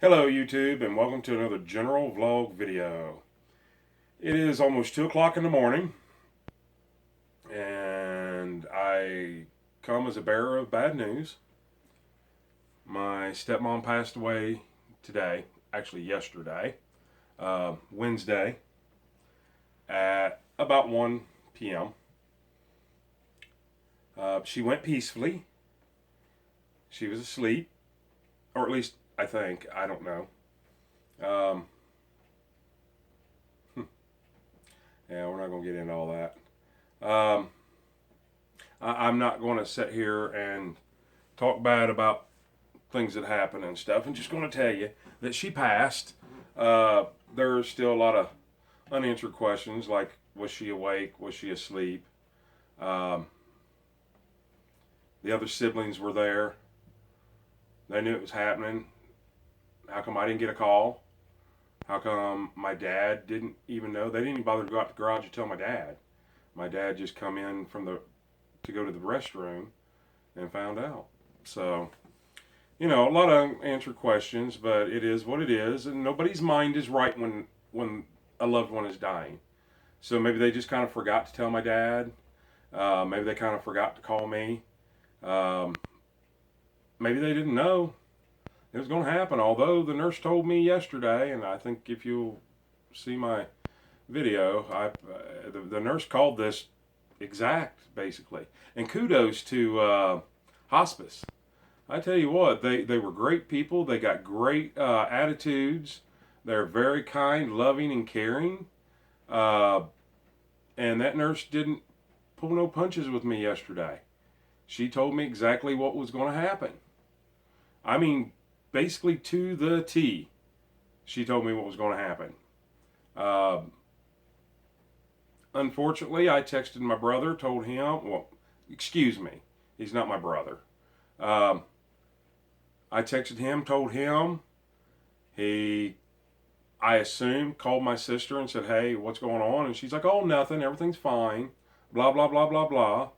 Hello YouTube and welcome to another general vlog video. It is almost 2 o'clock in the morning and I come as a bearer of bad news. My stepmom passed away today, actually yesterday, Wednesday at about 1 p.m. She went peacefully. She was asleep, or at least I think, I don't know. Um, yeah, we're not going to get into all that. I'm not going to sit here and talk bad about things that happen and stuff. I'm just going to tell you that she passed. There's still a lot of unanswered questions like, was she awake? Was she asleep? Um, the other siblings were there. They knew it was happening. How come I didn't get a call? How come my dad didn't even know? They didn't even bother to go out to the garage and tell my dad. My dad just come in to go to the restroom and found out. So, a lot of unanswered questions, but it is what it is, and nobody's mind is right when a loved one is dying. So maybe they just kind of forgot to tell my dad. Maybe they kind of forgot to call me. Um, Maybe they didn't know it was going to happen. Although the nurse told me yesterday, and I think if you'll see my video, the nurse called this exact, basically. And kudos to hospice. I tell you what, they were great people. They got great attitudes. They're very kind, loving, and caring. Uh, and that nurse didn't pull no punches with me yesterday. She told me exactly what was going to happen. I mean, basically to the T. She told me what was going to happen. Uh, Unfortunately, I texted my brother, told him, well, excuse me, he's not my brother. Um, I texted him, told him. He, I assume, called my sister and said, hey, what's going on? And she's like, oh, nothing, everything's fine, blah, blah, blah, blah, blah.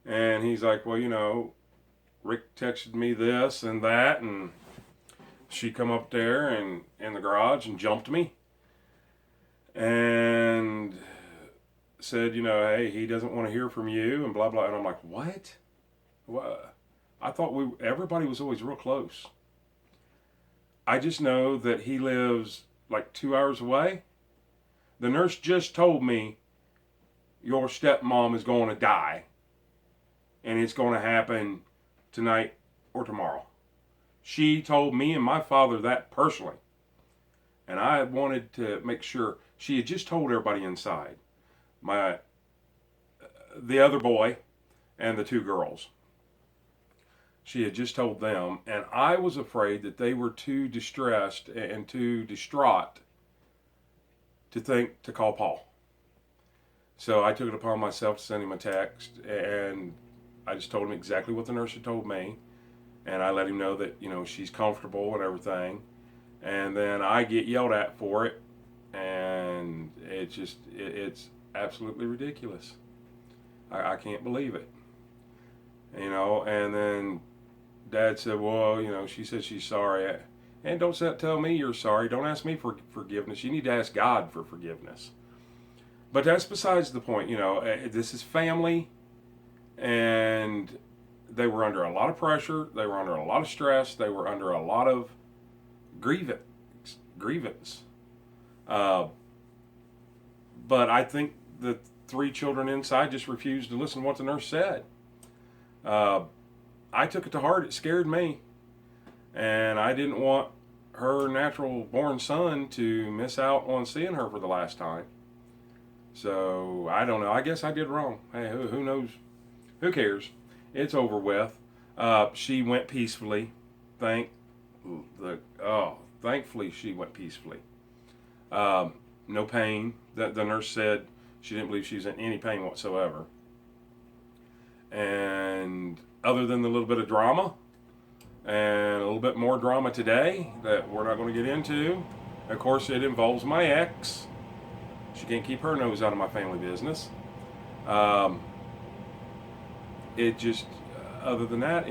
And he's like, well, Rick texted me this and that, and she come up there and in the garage and jumped me and said, hey, he doesn't want to hear from you and blah blah. And I'm like, what? What? I thought everybody was always real close. I just know that he lives like 2 hours away. The nurse just told me your stepmom is going to die, and it's going to happen tonight or tomorrow. She told me and my father that personally. And I wanted to make sure she had just told everybody inside. The other boy and the two girls. She had just told them, and I was afraid that they were too distressed and too distraught to think to call Paul. So I took it upon myself to send him a text, and I just told him exactly what the nurse had told me, and I let him know that she's comfortable and everything, and then I get yelled at for it, and it's absolutely ridiculous. I can't believe it, and then Dad said, well, she said she's sorry, and don't tell me you're sorry. Don't ask me for forgiveness. You need to ask God for forgiveness. But that's besides the point. This is family, and they were under a lot of pressure. They were under a lot of stress. They were under a lot of grievance. Uh, but I think the three children inside just refused to listen to what the nurse said. I took it to heart. It scared me. And I didn't want her natural born son to miss out on seeing her for the last time. So I don't know. I guess I did wrong. Hey, who knows? Who cares? It's over with. She went peacefully. Thankfully she went peacefully. No pain. The nurse said she didn't believe she was in any pain whatsoever. And other than the little bit of drama, and a little bit more drama today that we're not going to get into, of course it involves my ex. She can't keep her nose out of my family business. It just, other than that,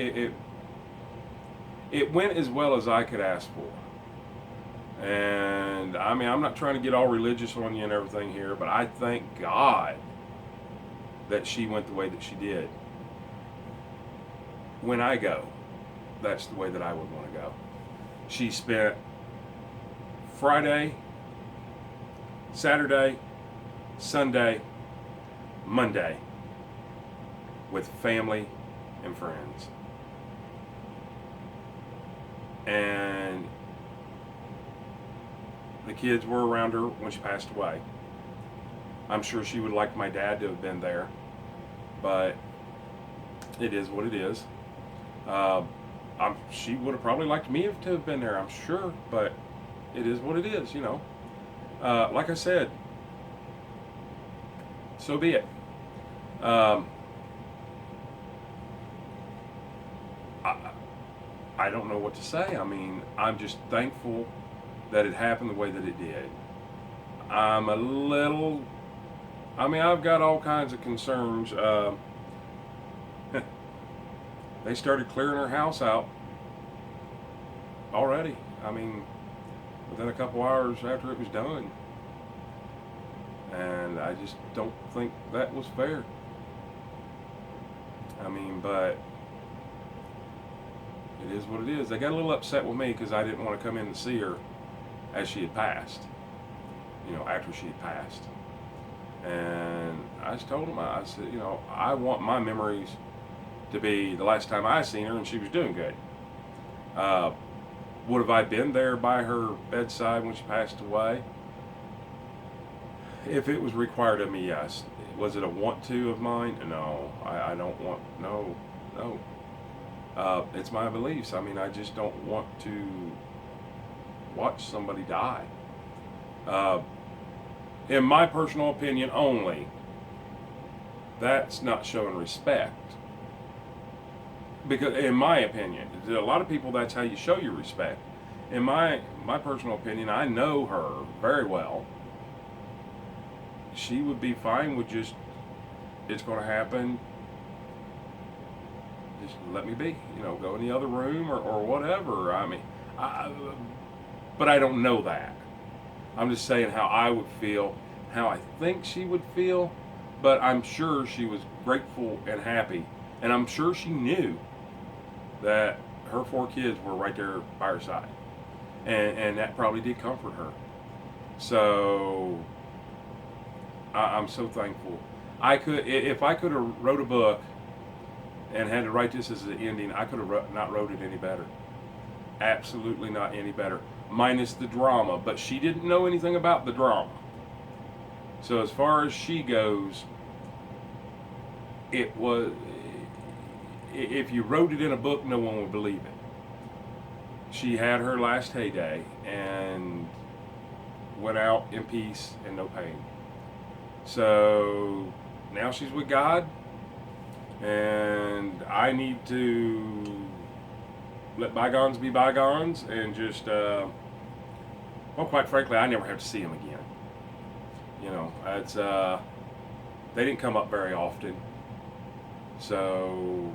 it went as well as I could ask for. And I mean, I'm not trying to get all religious on you and everything here, but I thank God that she went the way that she did. When I go, that's the way that I would want to go. She spent Friday, Saturday, Sunday, Monday with family and friends. And the kids were around her when she passed away. I'm sure she would like my dad to have been there, but it is what it is. She would have probably liked me to have been there, I'm sure, but it is what it is, you know. Like I said, so be it. I don't know what to say. I mean, I'm just thankful that it happened the way that it did. I'm a little, I mean, I've got all kinds of concerns. They started clearing her house out already. I mean, within a couple hours after it was done. And I just don't think that was fair. I mean, but it is what it is. They got a little upset with me because I didn't want to come in to see her as she had passed. You know, after she had passed. And I just told them, I said, you know, I want my memories to be the last time I seen her and she was doing good. Would have I been there by her bedside when she passed away? If it was required of me, yes. Was it a want to of mine? No, I don't want, no. It's my beliefs. I mean, I just don't want to watch somebody die. In my personal opinion only, that's not showing respect. Because in my opinion, a lot of people, that's how you show your respect. In my personal opinion, I know her very well. She would be fine with just, it's going to happen, just let me be, you know, go in the other room or whatever. I mean, but I don't know that. I'm just saying how I would feel, how I think she would feel, but I'm sure she was grateful and happy, and I'm sure she knew that her 4 kids were right there by her side, and that probably did comfort her. So I'm so thankful. If I could have wrote a book and had to write this as an ending, I could have not wrote it any better. Absolutely not any better, minus the drama. But she didn't know anything about the drama. So as far as she goes, it was, if you wrote it in a book, no one would believe it. She had her last heyday and went out in peace and no pain. So now she's with God, and I need to let bygones be bygones and just, well, quite frankly, I never have to see him again. You know, it's, they didn't come up very often. So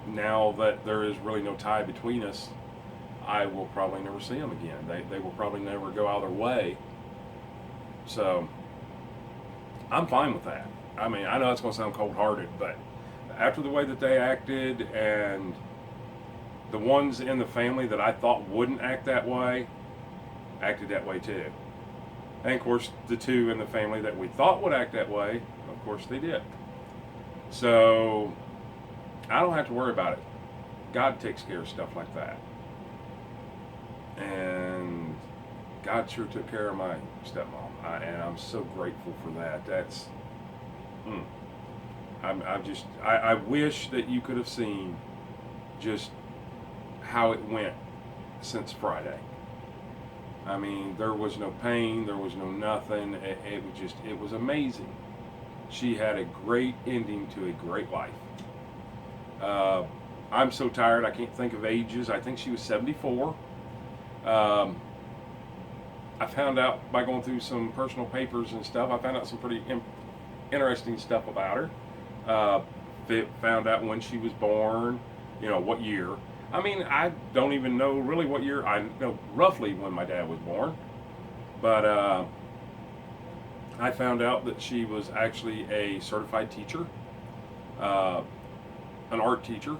now that there is really no tie between us, I will probably never see them again. They will probably never go out of their way. So I'm fine with that. I mean, I know that's going to sound cold-hearted, but after the way that they acted, and the ones in the family that I thought wouldn't act that way, acted that way too. And of course, the 2 in the family that we thought would act that way, of course they did. So I don't have to worry about it. God takes care of stuff like that. And God sure took care of my stepmom, and I'm so grateful for that. That's, I wish that you could have seen just how it went since Friday. I mean, there was no pain, there was no nothing. It was amazing. She had a great ending to a great life. I'm so tired, I can't think of ages. I think she was 74. I found out by going through some personal papers and stuff, I found out some pretty interesting stuff about her. Found out when she was born, you know, what year. I mean, I don't even know really what year. I know roughly when my dad was born, but I found out that she was actually a certified teacher, uh, an art teacher.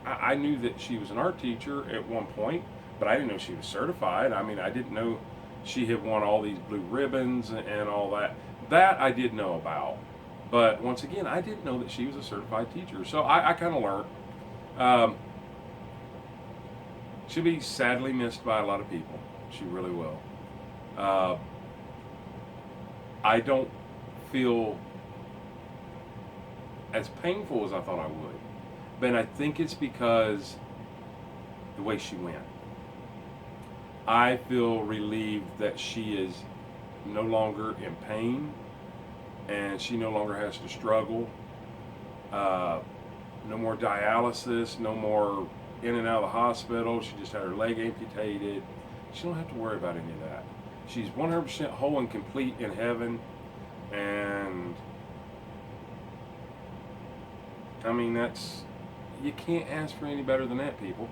I knew that she was an art teacher at one point, but I didn't know she was certified. I mean, I didn't know she had won all these blue ribbons and all that. That I did know about. But once again, I didn't know that she was a certified teacher. So I kind of learned. Um, she'll be sadly missed by a lot of people. She really will. Uh, I don't feel as painful as I thought I would. But I think it's because the way she went. I feel relieved that she is no longer in pain and she no longer has to struggle. Uh, no more dialysis, no more in and out of the hospital. She just had her leg amputated. She don't have to worry about any of that. She's 100% whole and complete in heaven. And I mean, you can't ask for any better than that, people.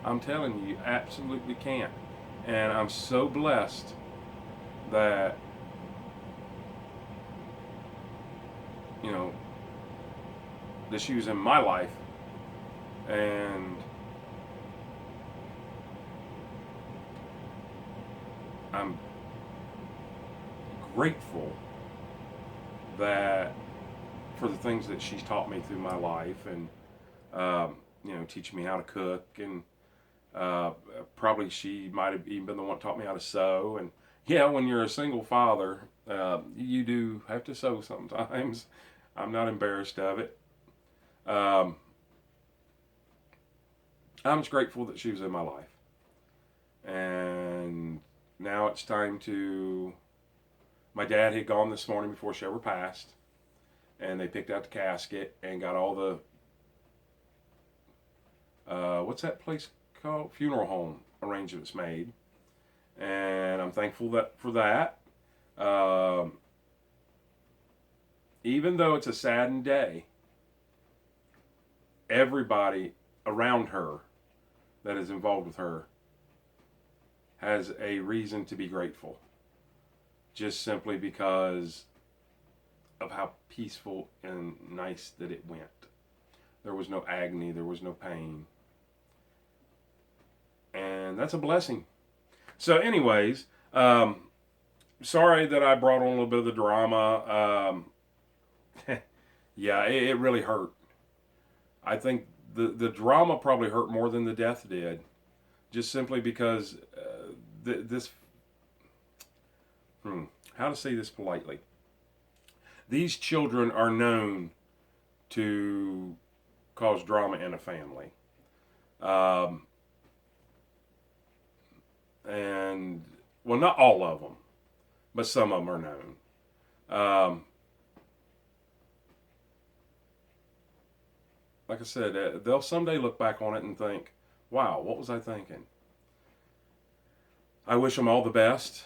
I'm telling you, you absolutely can't. And I'm so blessed that, you know, that she was in my life. And I'm grateful that for the things that she's taught me through my life, and teaching me how to cook, and probably she might have even been the one that taught me how to sew. And yeah, when you're a single father, you do have to sew sometimes. I'm not embarrassed of it. Um, I'm just grateful that she was in my life. And now it's time to. My dad had gone this morning before she ever passed, and they picked out the casket and got all the what's that place called? Funeral home arrangements made, and I'm thankful for that. Um, Even though it's a saddened day, everybody around her that is involved with her has a reason to be grateful, just simply because of how peaceful and nice that it went. There was no agony, there was no pain. And that's a blessing. So, anyways, sorry that I brought on a little bit of the drama. Yeah, it really hurt. I think the drama probably hurt more than the death did, just simply because this. How to say this politely? These children are known to cause drama in a family. And, well, not all of them, but some of them are known. Like I said, they'll someday look back on it and think, wow, what was I thinking? I wish them all the best.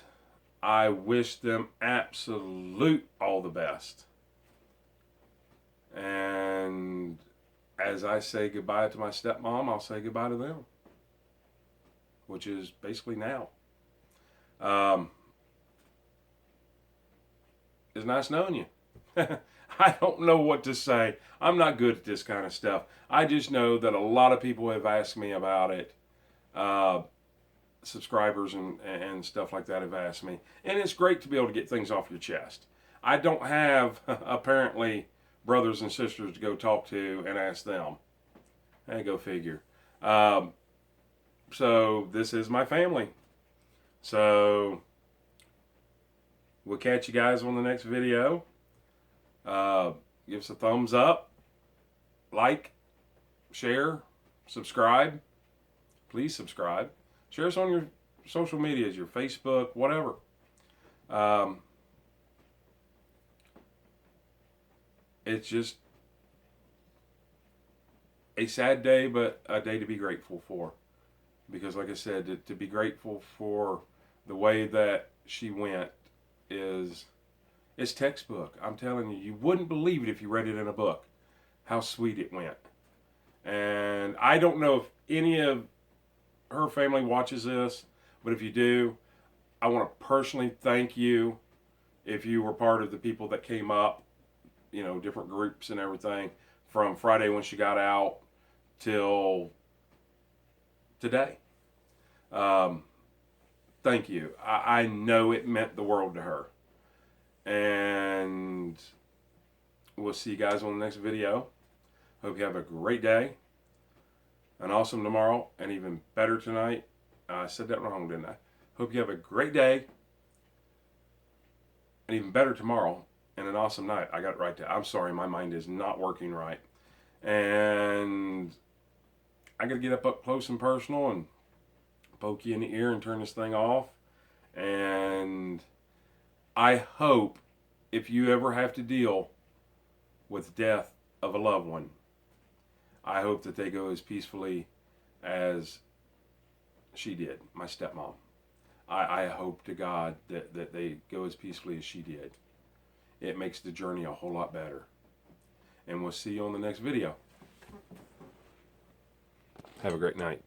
I wish them absolute all the best. And as I say goodbye to my stepmom, I'll say goodbye to them, which is basically now. It's nice knowing you. I don't know what to say. I'm not good at this kind of stuff. I just know that a lot of people have asked me about it. Subscribers and stuff like that have asked me. And it's great to be able to get things off your chest. I don't have, apparently, brothers and sisters to go talk to and ask them. Hey, go figure. So this is my family. So we'll catch you guys on the next video. Give us a thumbs up, like, share, subscribe. Please subscribe. Share us on your social medias, your Facebook, whatever. It's just a sad day, but a day to be grateful for. Because, like I said, to be grateful for the way that she went it's textbook. I'm telling you, you wouldn't believe it if you read it in a book, how sweet it went. And I don't know if any of her family watches this, but if you do, I want to personally thank you if you were part of the people that came up, different groups and everything, from Friday when she got out till today. Thank you. I know it meant the world to her. And we'll see you guys on the next video. Hope you have a great day, an awesome tomorrow, and even better tonight. I said that wrong, didn't I? Hope you have a great day, and even better tomorrow, and an awesome night. I got it right there. I'm sorry, my mind is not working right. And I got to get up close and personal and poke you in the ear and turn this thing off. And I hope if you ever have to deal with death of a loved one, I hope that they go as peacefully as she did, my stepmom. I hope to God that they go as peacefully as she did. It makes the journey a whole lot better. And we'll see you on the next video. Have a great night.